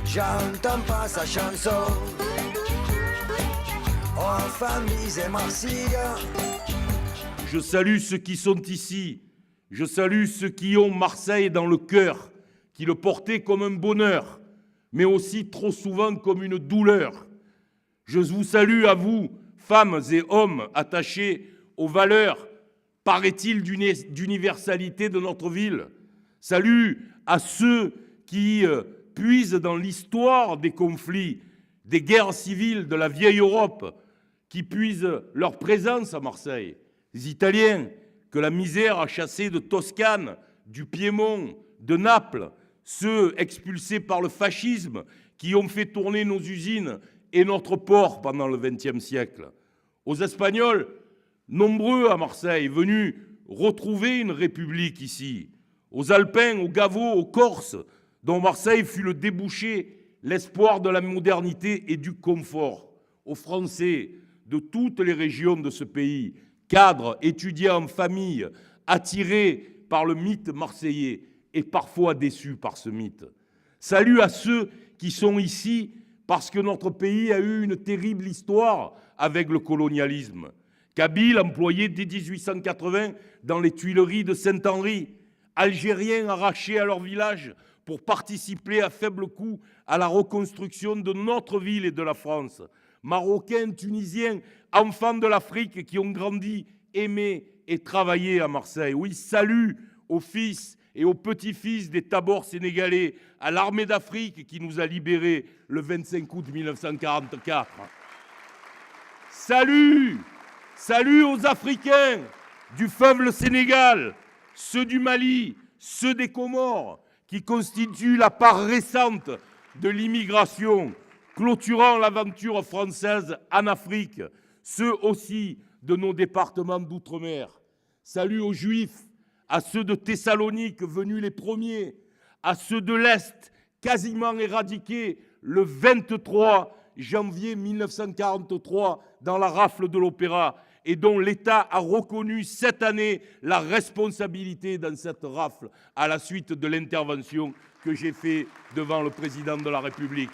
J'entends pas sa chanson. Oh, famille et Marseille. Je salue ceux qui sont ici. Je salue ceux qui ont Marseille dans le cœur, qui le portaient comme un bonheur, mais aussi trop souvent comme une douleur. Je vous salue à vous, femmes et hommes attachés aux valeurs, paraît-il, d'universalité de notre ville. Salut à ceux qui puisent dans l'histoire des conflits, des guerres civiles de la vieille Europe, qui puisent leur présence à Marseille. Les Italiens que la misère a chassés de Toscane, du Piémont, de Naples, ceux expulsés par le fascisme qui ont fait tourner nos usines et notre port pendant le XXe siècle. Aux Espagnols, nombreux à Marseille, venus retrouver une république ici. Aux Alpins, aux Gavot, aux Corses, dont Marseille fut le débouché, l'espoir de la modernité et du confort. Aux Français de toutes les régions de ce pays, cadres, étudiants, familles, attirés par le mythe marseillais et parfois déçus par ce mythe. Salut à ceux qui sont ici parce que notre pays a eu une terrible histoire avec le colonialisme. Kabyles employés dès 1880 dans les Tuileries de Saint-Henri, Algériens arrachés à leur village pour participer à faible coût à la reconstruction de notre ville et de la France. Marocains, Tunisiens, enfants de l'Afrique qui ont grandi, aimé et travaillé à Marseille. Oui, salut aux fils et aux petits-fils des Tabors sénégalais, à l'armée d'Afrique qui nous a libérés le 25 août 1944. Salut aux Africains du fleuve Sénégal, ceux du Mali, ceux des Comores, qui constituent la part récente de l'immigration, clôturant l'aventure française en Afrique, ceux aussi de nos départements d'outre-mer. Salut aux Juifs, à ceux de Thessalonique venus les premiers, à ceux de l'Est quasiment éradiqués le 23 janvier 1943 dans la rafle de l'Opéra et dont l'État a reconnu cette année la responsabilité dans cette rafle à la suite de l'intervention que j'ai faite devant le président de la République.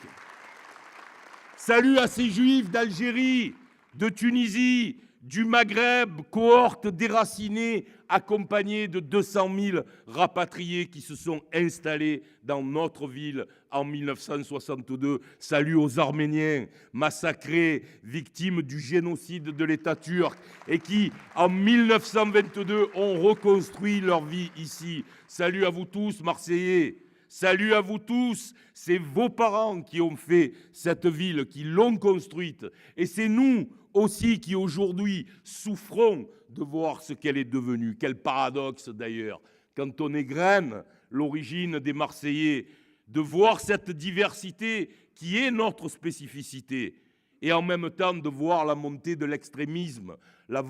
Salut à ces Juifs d'Algérie, de Tunisie, du Maghreb, cohorte déracinée, accompagnée de 200 000 rapatriés qui se sont installés dans notre ville en 1962. Salut aux Arméniens, massacrés, victimes du génocide de l'État turc et qui, en 1922, ont reconstruit leur vie ici. Salut à vous tous, Marseillais. Salut à vous tous, c'est vos parents qui ont fait cette ville, qui l'ont construite. Et c'est nous aussi qui aujourd'hui souffrons de voir ce qu'elle est devenue. Quel paradoxe d'ailleurs, quand on égrène l'origine des Marseillais, de voir cette diversité qui est notre spécificité et en même temps de voir la montée de l'extrémisme, la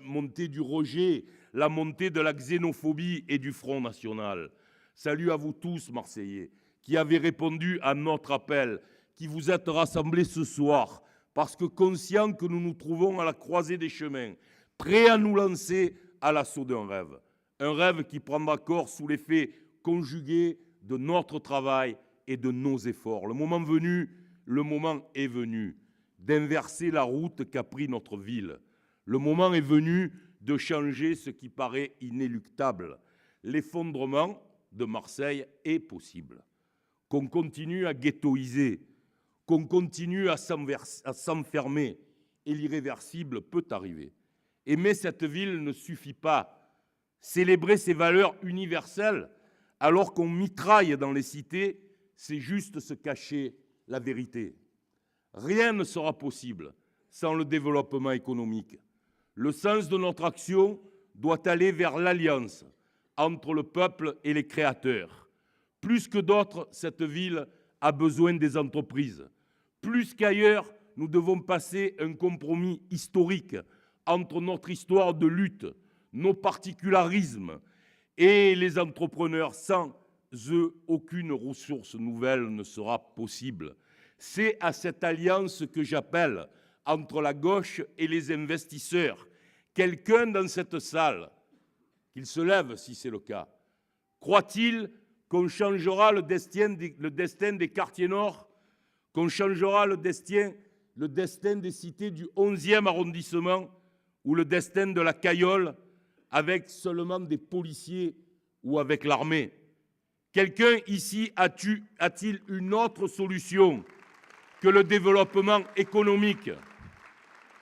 montée du rejet, la montée de la xénophobie et du Front National. Salut à vous tous, Marseillais, qui avez répondu à notre appel, qui vous êtes rassemblés ce soir, parce que conscients que nous nous trouvons à la croisée des chemins, prêts à nous lancer à l'assaut d'un rêve. Un rêve qui prendra corps sous l'effet conjugué de notre travail et de nos efforts. Le moment est venu d'inverser la route qu'a pris notre ville. Le moment est venu de changer ce qui paraît inéluctable. L'effondrement de Marseille est possible. Qu'on continue à ghettoiser, qu'on continue à s'enfermer, et l'irréversible peut arriver. Aimer cette ville ne suffit pas. Célébrer ses valeurs universelles alors qu'on mitraille dans les cités, c'est juste se cacher la vérité. Rien ne sera possible sans le développement économique. Le sens de notre action doit aller vers l'alliance entre le peuple et les créateurs. Plus que d'autres, cette ville a besoin des entreprises. Plus qu'ailleurs, nous devons passer un compromis historique entre notre histoire de lutte, nos particularismes et les entrepreneurs. Sans eux, aucune ressource nouvelle ne sera possible. C'est à cette alliance que j'appelle entre la gauche et les investisseurs. Quelqu'un dans cette salle, qu'il se lève si c'est le cas, croit-il qu'on changera le destin des quartiers nord, qu'on changera le destin des cités du 11e arrondissement ou le destin de la Caillole avec seulement des policiers ou avec l'armée? Quelqu'un ici a-t-il une autre solution que le développement économique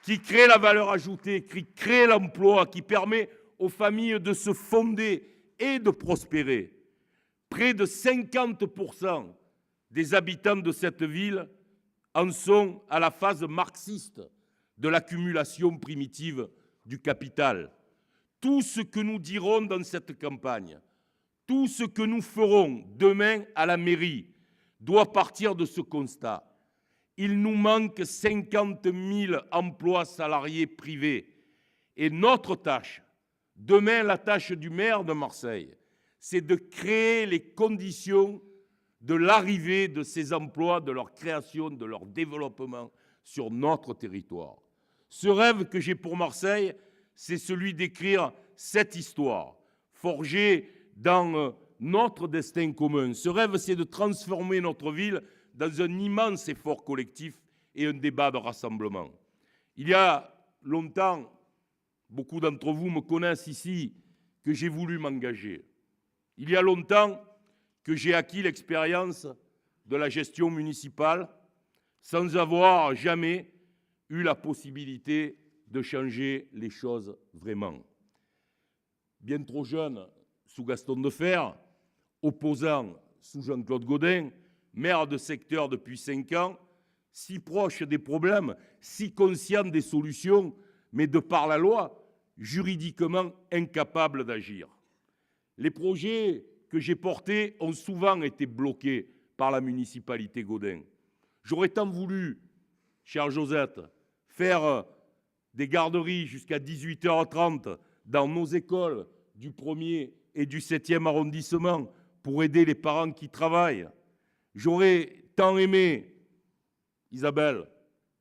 qui crée la valeur ajoutée, qui crée l'emploi, qui permet aux familles de se fonder et de prospérer? Près de 50% des habitants de cette ville en sont à la phase marxiste de l'accumulation primitive du capital. Tout ce que nous dirons dans cette campagne, tout ce que nous ferons demain à la mairie doit partir de ce constat. Il nous manque 50 000 emplois salariés privés. Et notre tâche, demain la tâche du maire de Marseille, c'est de créer les conditions de l'arrivée de ces emplois, de leur création, de leur développement sur notre territoire. Ce rêve que j'ai pour Marseille, c'est celui d'écrire cette histoire, forgée dans notre destin commun. Ce rêve, c'est de transformer notre ville dans un immense effort collectif et un débat de rassemblement. Il y a longtemps, beaucoup d'entre vous me connaissent ici, que j'ai voulu m'engager. Il y a longtemps que j'ai acquis l'expérience de la gestion municipale sans avoir jamais eu la possibilité de changer les choses vraiment. Bien trop jeune sous Gaston Defferre, opposant sous Jean-Claude Gaudin, maire de secteur depuis 5 ans, si proche des problèmes, si conscient des solutions, mais de par la loi, juridiquement incapable d'agir. Les projets que j'ai portés ont souvent été bloqués par la municipalité Gaudin. J'aurais tant voulu, chère Josette, faire des garderies jusqu'à 18h30 dans nos écoles du 1er et du 7e arrondissement pour aider les parents qui travaillent. J'aurais tant aimé, Isabelle,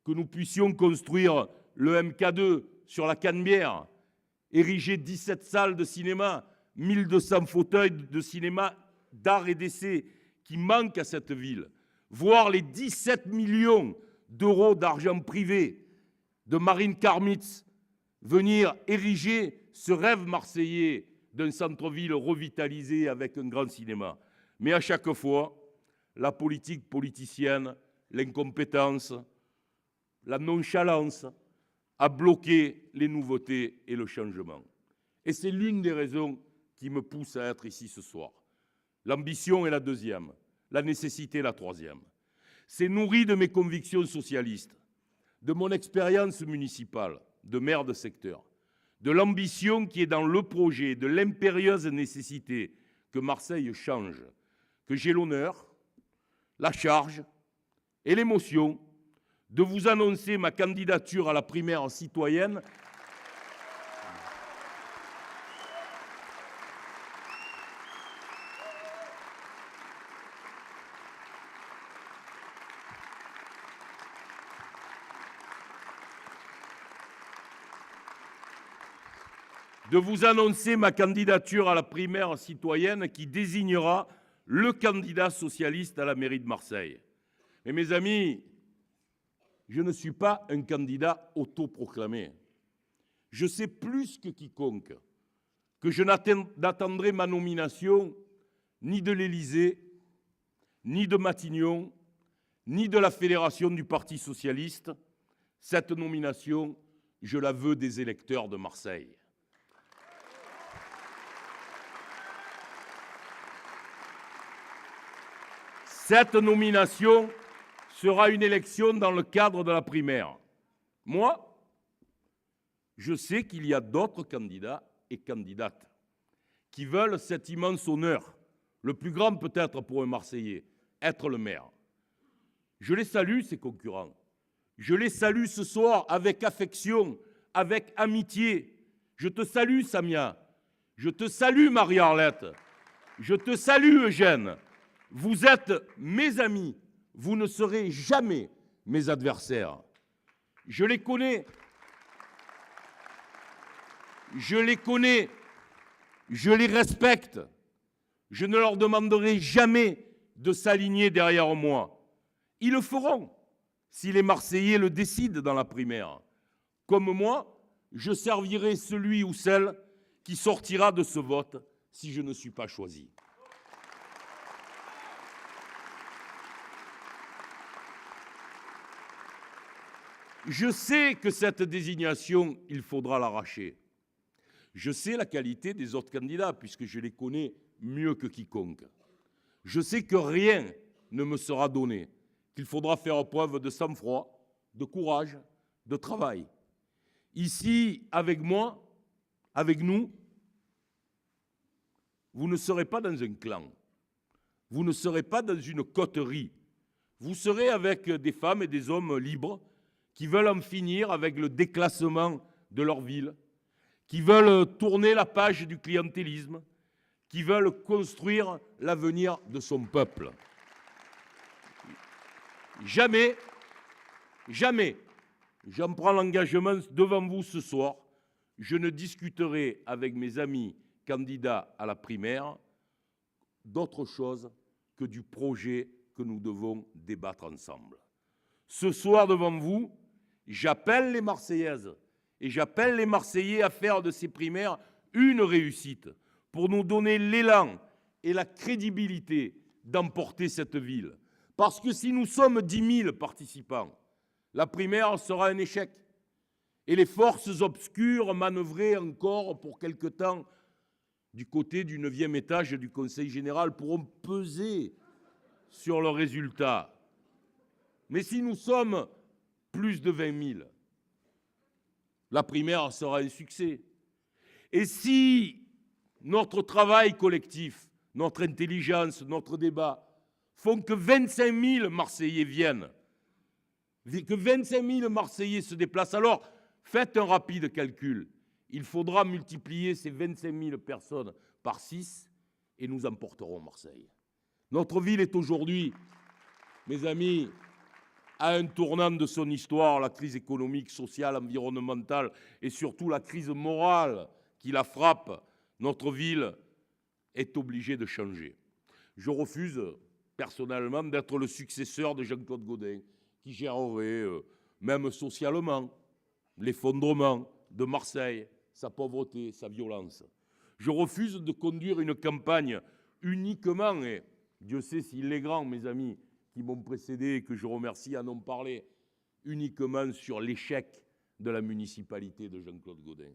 que nous puissions construire le MK2 sur la Canebière, ériger 17 salles de cinéma, 1200 fauteuils de cinéma d'art et d'essai qui manquent à cette ville, voir les 17 millions d'euros d'argent privé de Marine Karmitz venir ériger ce rêve marseillais d'un centre-ville revitalisé avec un grand cinéma. Mais à chaque fois, la politique politicienne, l'incompétence, la nonchalance a bloqué les nouveautés et le changement. Et c'est l'une des raisons qui me pousse à être ici ce soir. L'ambition est la deuxième, la nécessité la troisième. C'est nourri de mes convictions socialistes, de mon expérience municipale, de maire de secteur, de l'ambition qui est dans le projet, de l'impérieuse nécessité que Marseille change, que j'ai l'honneur, la charge et l'émotion de vous annoncer ma candidature à la primaire citoyenne qui désignera le candidat socialiste à la mairie de Marseille. Mais mes amis, je ne suis pas un candidat autoproclamé. Je sais plus que quiconque que je n'attendrai ma nomination ni de l'Élysée, ni de Matignon, ni de la Fédération du Parti socialiste. Cette nomination, je la veux des électeurs de Marseille. Cette nomination sera une élection dans le cadre de la primaire. Moi, je sais qu'il y a d'autres candidats et candidates qui veulent cet immense honneur, le plus grand peut-être pour un Marseillais, être le maire. Je les salue, ces concurrents. Je les salue ce soir avec affection, avec amitié. Je te salue, Samia. Je te salue, Marie-Arlette. Je te salue, Eugène. Vous êtes mes amis. Vous ne serez jamais mes adversaires. Je les connais. Je les connais. Je les respecte. Je ne leur demanderai jamais de s'aligner derrière moi. Ils le feront si les Marseillais le décident dans la primaire. Comme moi, je servirai celui ou celle qui sortira de ce vote si je ne suis pas choisi. Je sais que cette désignation, il faudra l'arracher. Je sais la qualité des autres candidats, puisque je les connais mieux que quiconque. Je sais que rien ne me sera donné, qu'il faudra faire preuve de sang-froid, de courage, de travail. Ici, avec moi, avec nous, vous ne serez pas dans un clan, vous ne serez pas dans une coterie, vous serez avec des femmes et des hommes libres qui veulent en finir avec le déclassement de leur ville, qui veulent tourner la page du clientélisme, qui veulent construire l'avenir de son peuple. Jamais, jamais, j'en prends l'engagement devant vous ce soir, je ne discuterai avec mes amis candidats à la primaire d'autre chose que du projet que nous devons débattre ensemble. Ce soir devant vous, j'appelle les Marseillaises et j'appelle les Marseillais à faire de ces primaires une réussite pour nous donner l'élan et la crédibilité d'emporter cette ville. Parce que si nous sommes 10 000 participants, la primaire sera un échec. Et les forces obscures manœuvrées encore pour quelque temps du côté du 9e étage du Conseil général pourront peser sur le résultat. Mais si nous sommes plus de 20 000, la primaire sera un succès. Et si notre travail collectif, notre intelligence, notre débat font que 25 000 Marseillais viennent, que 25 000 Marseillais se déplacent, alors faites un rapide calcul. Il faudra multiplier ces 25 000 personnes par 6 et nous emporterons Marseille. Notre ville est aujourd'hui, mes amis, à un tournant de son histoire, la crise économique, sociale, environnementale et surtout la crise morale qui la frappe. Notre ville est obligée de changer. Je refuse personnellement d'être le successeur de Jean-Claude Gaudin, qui gérerait, même socialement, l'effondrement de Marseille, sa pauvreté, sa violence. Je refuse de conduire une campagne uniquement, et Dieu sait s'il est grand, mes amis qui m'ont précédé et que je remercie en ont parlé, uniquement sur l'échec de la municipalité de Jean-Claude Gaudin.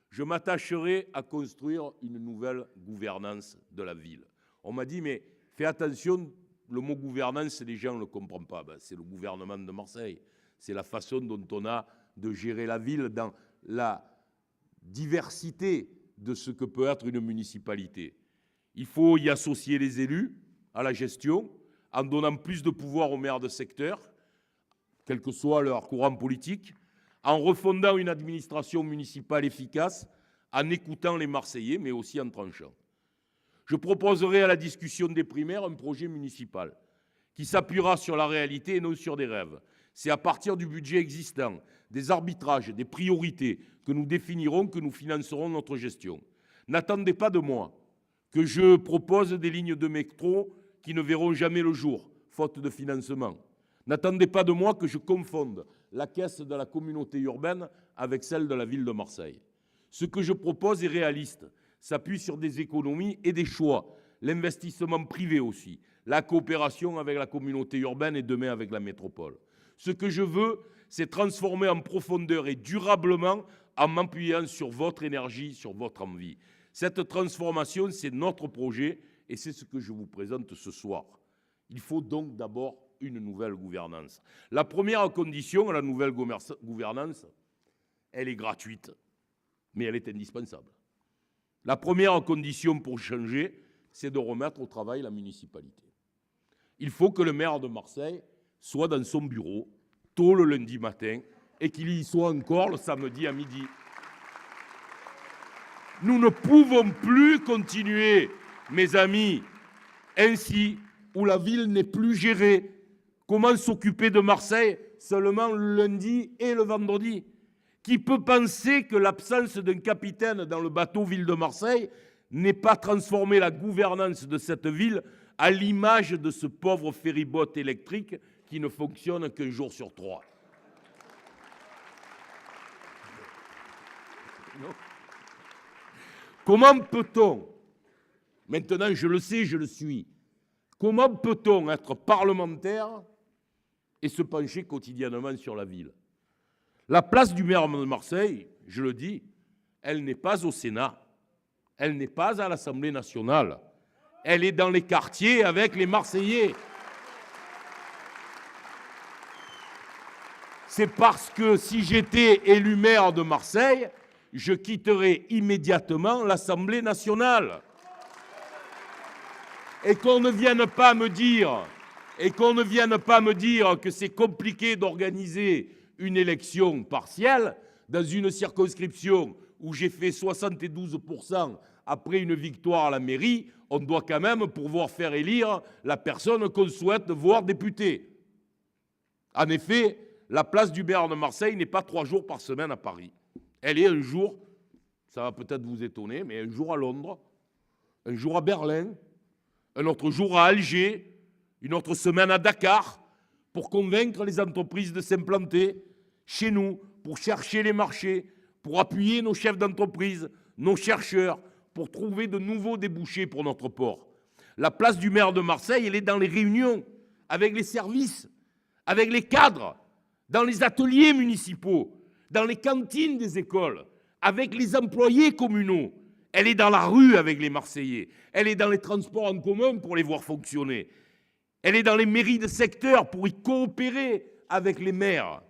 Je m'attacherai à construire une nouvelle gouvernance de la ville. On m'a dit, mais fais attention, le mot gouvernance, les gens ne le comprennent pas. Ben, c'est le gouvernement de Marseille. C'est la façon dont on a de gérer la ville dans la diversité de ce que peut être une municipalité. Il faut y associer les élus à la gestion, en donnant plus de pouvoir aux maires de secteur, quel que soit leur courant politique, en refondant une administration municipale efficace, en écoutant les Marseillais, mais aussi en tranchant. Je proposerai à la discussion des primaires un projet municipal qui s'appuiera sur la réalité et non sur des rêves. C'est à partir du budget existant, des arbitrages, des priorités que nous définirons, que nous financerons notre gestion. N'attendez pas de moi que je propose des lignes de métro qui ne verront jamais le jour, faute de financement. N'attendez pas de moi que je confonde la caisse de la communauté urbaine avec celle de la ville de Marseille. Ce que je propose est réaliste, s'appuie sur des économies et des choix, l'investissement privé aussi, la coopération avec la communauté urbaine et demain avec la métropole. Ce que je veux, c'est transformer en profondeur et durablement en m'appuyant sur votre énergie, sur votre envie. Cette transformation, c'est notre projet et c'est ce que je vous présente ce soir. Il faut donc d'abord une nouvelle gouvernance. La première condition à la nouvelle gouvernance, elle est gratuite, mais elle est indispensable. La première condition pour changer, c'est de remettre au travail la municipalité. Il faut que le maire de Marseille soit dans son bureau tôt le lundi matin et qu'il y soit encore le samedi à midi. Nous ne pouvons plus continuer, mes amis, ainsi où la ville n'est plus gérée. Comment s'occuper de Marseille seulement le lundi et le vendredi? Qui peut penser que l'absence d'un capitaine dans le bateau Ville de Marseille n'est pas transformer la gouvernance de cette ville à l'image de ce pauvre ferryboat électrique qui ne fonctionne qu'un jour sur 3. Non. Comment peut-on, maintenant je le sais, je le suis, comment peut-on être parlementaire et se pencher quotidiennement sur la ville? La place du maire de Marseille, je le dis, elle n'est pas au Sénat, elle n'est pas à l'Assemblée nationale, elle est dans les quartiers avec les Marseillais. C'est parce que si j'étais élu maire de Marseille, je quitterais immédiatement l'Assemblée nationale. Et qu'on ne vienne pas me dire que c'est compliqué d'organiser une élection partielle dans une circonscription où j'ai fait 72% après une victoire à la mairie, on doit quand même pouvoir faire élire la personne qu'on souhaite voir députée. En effet, la place du maire de Marseille n'est pas 3 jours par semaine à Paris. Elle est un jour, ça va peut-être vous étonner, mais un jour à Londres, un jour à Berlin, un autre jour à Alger, une autre semaine à Dakar, pour convaincre les entreprises de s'implanter chez nous, pour chercher les marchés, pour appuyer nos chefs d'entreprise, nos chercheurs, pour trouver de nouveaux débouchés pour notre port. La place du maire de Marseille, elle est dans les réunions, avec les services, avec les cadres, dans les ateliers municipaux, dans les cantines des écoles, avec les employés communaux. Elle est dans la rue avec les Marseillais. Elle est dans les transports en commun pour les voir fonctionner. Elle est dans les mairies de secteur pour y coopérer avec les maires,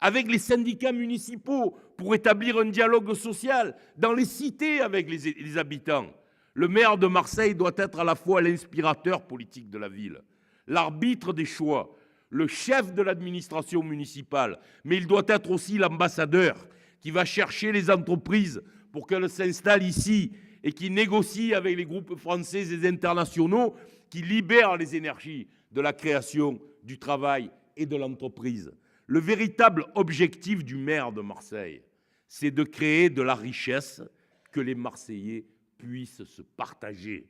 avec les syndicats municipaux pour établir un dialogue social, dans les cités avec les habitants. Le maire de Marseille doit être à la fois l'inspirateur politique de la ville, l'arbitre des choix, le chef de l'administration municipale, mais il doit être aussi l'ambassadeur qui va chercher les entreprises pour qu'elles s'installent ici et qui négocie avec les groupes français et internationaux qui libèrent les énergies de la création, du travail et de l'entreprise. Le véritable objectif du maire de Marseille, c'est de créer de la richesse que les Marseillais puissent se partager.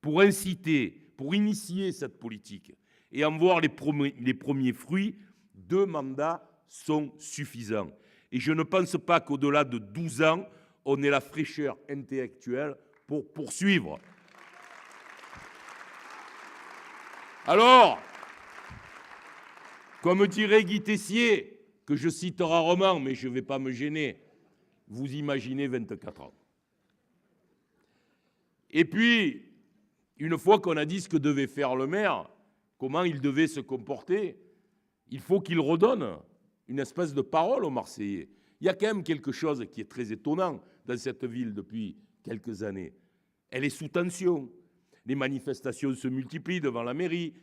Pour inciter, pour initier cette politique et en voir les premiers fruits, 2 mandats sont suffisants. Et je ne pense pas qu'au-delà de 12 ans, on ait la fraîcheur intellectuelle pour poursuivre. Alors, comme dirait Guy Tessier, que je cite rarement, mais je ne vais pas me gêner, vous imaginez 24 ans. Et puis, une fois qu'on a dit ce que devait faire le maire, comment il devait se comporter, il faut qu'il redonne une espèce de parole aux Marseillais. Il y a quand même quelque chose qui est très étonnant dans cette ville depuis quelques années. Elle est sous tension. Les manifestations se multiplient devant la mairie.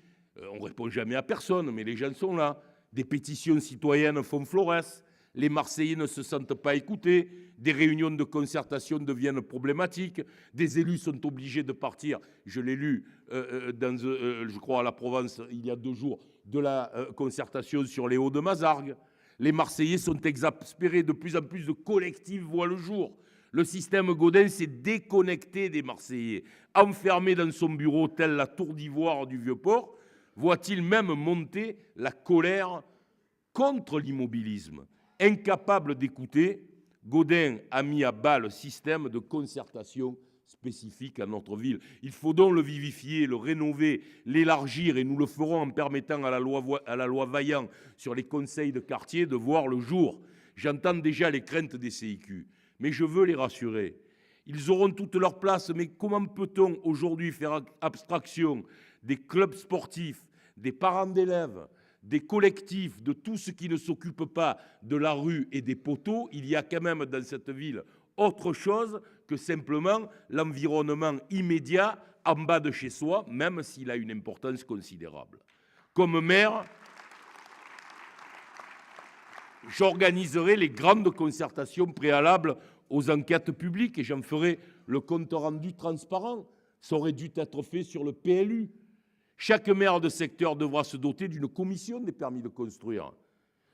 On ne répond jamais à personne, mais les gens sont là. Des pétitions citoyennes font florès. Les Marseillais ne se sentent pas écoutés. Des réunions de concertation deviennent problématiques. Des élus sont obligés de partir. Je l'ai lu, je crois, à la Provence, il y a 2 jours, de la concertation sur les Hauts de Mazargues. Les Marseillais sont exaspérés. De plus en plus de collectifs voient le jour. Le système Gaudin s'est déconnecté des Marseillais. Enfermé dans son bureau, tel la tour d'ivoire du Vieux-Port, voit-il même monter la colère contre l'immobilisme. Incapable d'écouter, Gaudin a mis à bas le système de concertation spécifique à notre ville. Il faut donc le vivifier, le rénover, l'élargir, et nous le ferons en permettant à la loi Vaillant sur les conseils de quartier de voir le jour. J'entends déjà les craintes des CIQ, mais je veux les rassurer. Ils auront toute leur place, mais comment peut-on aujourd'hui faire abstraction des clubs sportifs, des parents d'élèves, des collectifs, de tout ce qui ne s'occupe pas de la rue et des poteaux? Il y a quand même dans cette ville autre chose que simplement l'environnement immédiat en bas de chez soi, même s'il a une importance considérable. Comme maire, j'organiserai les grandes concertations préalables aux enquêtes publiques et j'en ferai le compte rendu transparent. Ça aurait dû être fait sur le PLU. Chaque maire de secteur devra se doter d'une commission des permis de construire.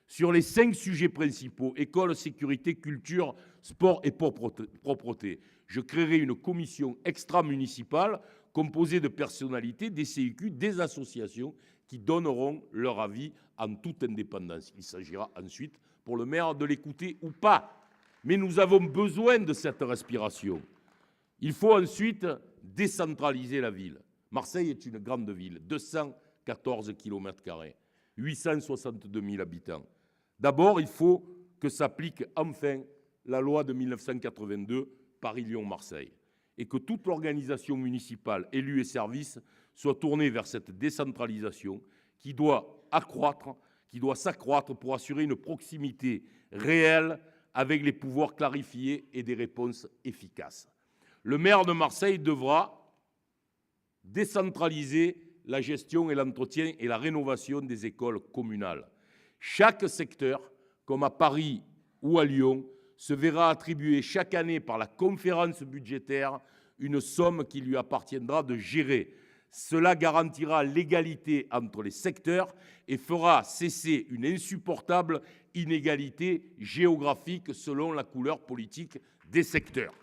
Sur les 5 sujets principaux, école, sécurité, culture, sport et propreté, je créerai une commission extra-municipale composée de personnalités, des CIQ, des associations qui donneront leur avis en toute indépendance. Il s'agira ensuite pour le maire de l'écouter ou pas. Mais nous avons besoin de cette respiration. Il faut ensuite décentraliser la ville. Marseille est une grande ville, 214 km², 862 000 habitants. D'abord, il faut que s'applique enfin la loi de 1982, Paris-Lyon-Marseille, et que toute l'organisation municipale, élus et services, soit tournée vers cette décentralisation qui doit s'accroître pour assurer une proximité réelle avec les pouvoirs clarifiés et des réponses efficaces. Le maire de Marseille devra décentraliser la gestion et l'entretien et la rénovation des écoles communales. Chaque secteur, comme à Paris ou à Lyon, se verra attribuer chaque année par la conférence budgétaire une somme qui lui appartiendra de gérer. Cela garantira l'égalité entre les secteurs et fera cesser une insupportable inégalité géographique selon la couleur politique des secteurs.